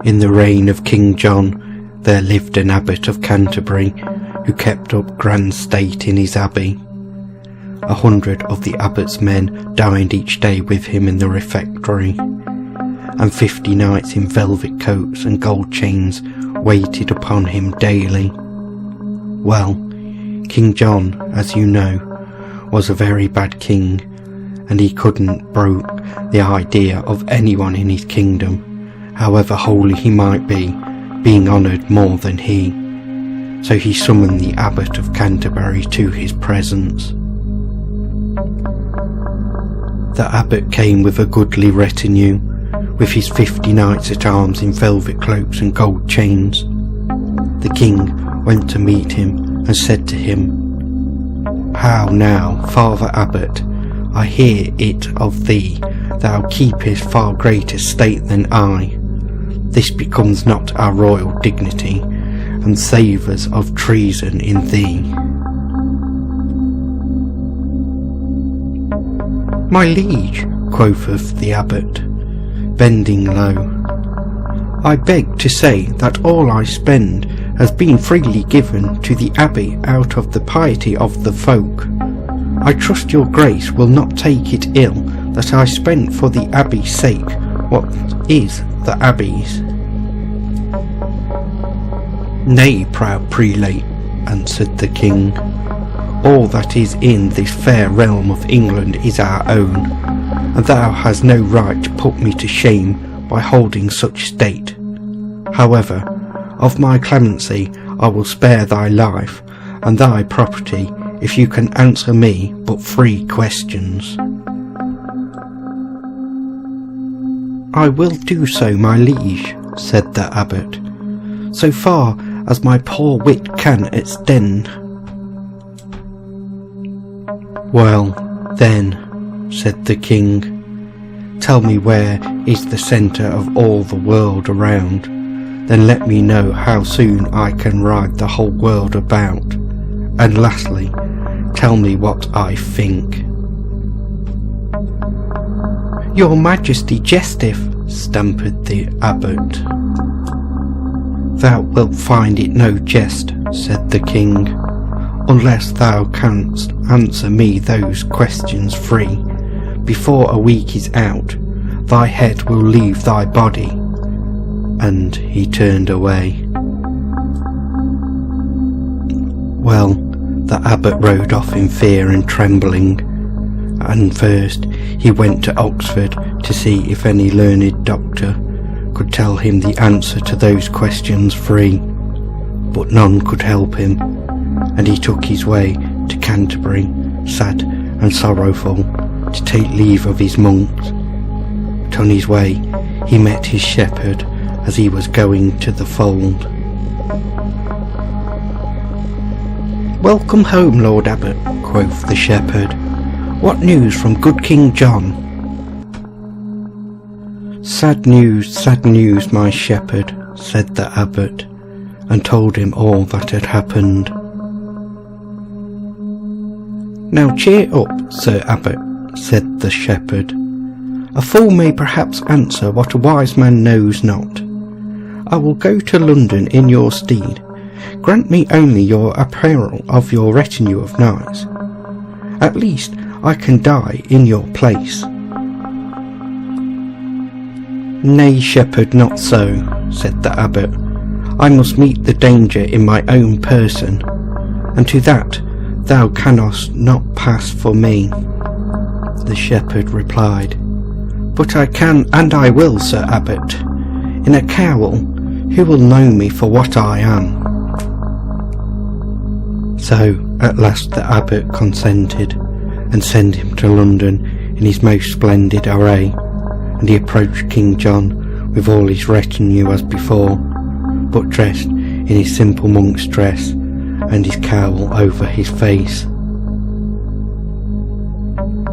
In the reign of King John, there lived an Abbot of Canterbury, who kept up grand state in his abbey. 100 of the abbot's men dined each day with him in the refectory, and 50 knights in velvet coats and gold chains waited upon him daily. Well, King John, as you know, was a very bad king, and he couldn't brook the idea of anyone in his kingdom, however holy he might be, being honoured more than he. So he summoned the Abbot of Canterbury to his presence. The abbot came with a goodly retinue, with his 50 knights at arms in velvet cloaks and gold chains. The king went to meet him and said to him, "How now, Father Abbot, I hear it of thee, thou keepest far greater state than I. This becomes not our royal dignity, and savours of treason in thee." "My liege," quoth the abbot, bending low, "I beg to say that all I spend has been freely given to the abbey out of the piety of the folk. I trust your grace will not take it ill that I spent for the abbey's sake what is the abbey's." "Nay, proud prelate," answered the king, "all that is in this fair realm of England is our own, and thou hast no right to put me to shame by holding such state. However, of my clemency I will spare thy life and thy property if you can answer me but 3 questions." "I will do so, my liege," said the abbot, "so far as my poor wit can extend." "Well, then," said the king, "tell me where is the centre of all the world around, then let me know how soon I can ride the whole world about, and lastly, tell me what I think." "Your Majesty jesteth," stammered the abbot. "Thou wilt find it no jest," said the king, "unless thou canst answer me those questions 3. Before a week is out, thy head will leave thy body." And he turned away. Well, the abbot rode off in fear and trembling, and first he went to Oxford to see if any learned doctor could tell him the answer to those questions 3, but none could help him, and he took his way to Canterbury, sad and sorrowful, to take leave of his monks. But on his way he met his shepherd as he was going to the fold. "Welcome home, Lord Abbot," quoth the shepherd. "What news from good King John?" sad news, my shepherd," said the abbot, and told him all that had happened. "Now cheer up, Sir Abbot," said the shepherd. "A fool may perhaps answer what a wise man knows not. I will go to London in your stead. Grant me only your apparel of your retinue of knights. At least I can die in your place." "Nay, shepherd, not so," said the abbot. "I must meet the danger in my own person, and to that thou canst not pass for me." The shepherd replied, "But I can and I will, Sir Abbot. In a cowl, who will know me for what I am?" So at last the abbot consented, and sent him to London in his most splendid array, and he approached King John with all his retinue as before, but dressed in his simple monk's dress, and his cowl over his face.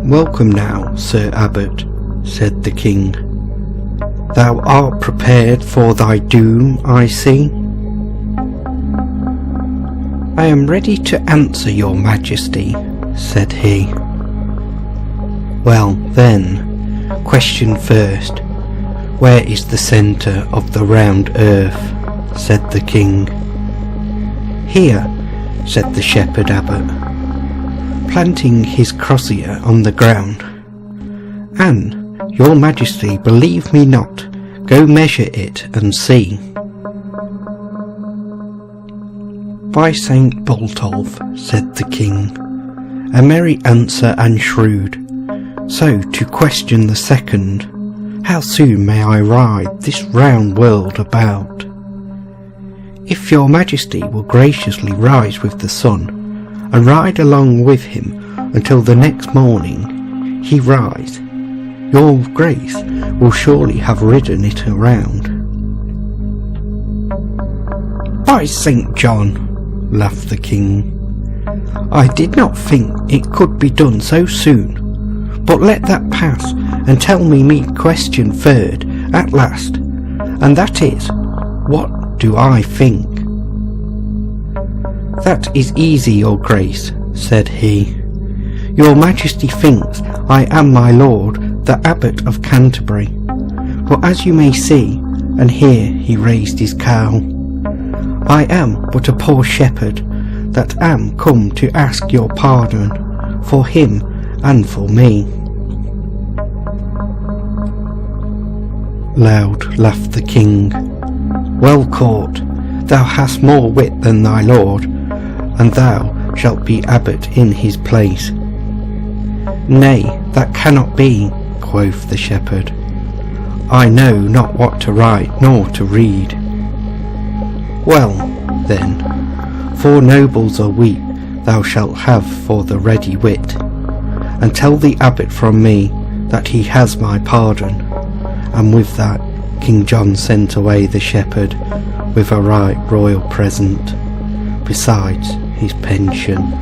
"Welcome now, Sir Abbot," said the king. "Thou art prepared for thy doom, I see." "I am ready to answer your Majesty," said he. "Well then, question first. "Where is the centre of the round earth?" said the king. "Here," said the shepherd abbot, planting his crosier on the ground. "An your majesty believe me not, go measure it and see." "By Saint Botolph," said the king, "a merry answer and shrewd. So to question the second, how soon may I ride this round world about? If your majesty will graciously rise with the sun, and ride along with him until the next morning he rise, your grace will surely have ridden it around." "By St. John," laughed the king, "I did not think it could be done so soon. But let that pass, and tell me question third at last, and that is, what do I think?" "That is easy, your grace," said he. "Your majesty thinks I am my lord, the Abbot of Canterbury. For as you may see," and here he raised his cowl, "I am but a poor shepherd, that am come to ask your pardon, for him and for me." Loud laughed the king. "Well caught, thou hast more wit than thy lord, and thou shalt be abbot in his place." "Nay, that cannot be," quoth the shepherd. "I know not what to write nor to read." "Well, then, 4 nobles a week thou shalt have for the ready wit, and tell the abbot from me that he has my pardon." And with that King John sent away the shepherd with a right royal present, besides his pension.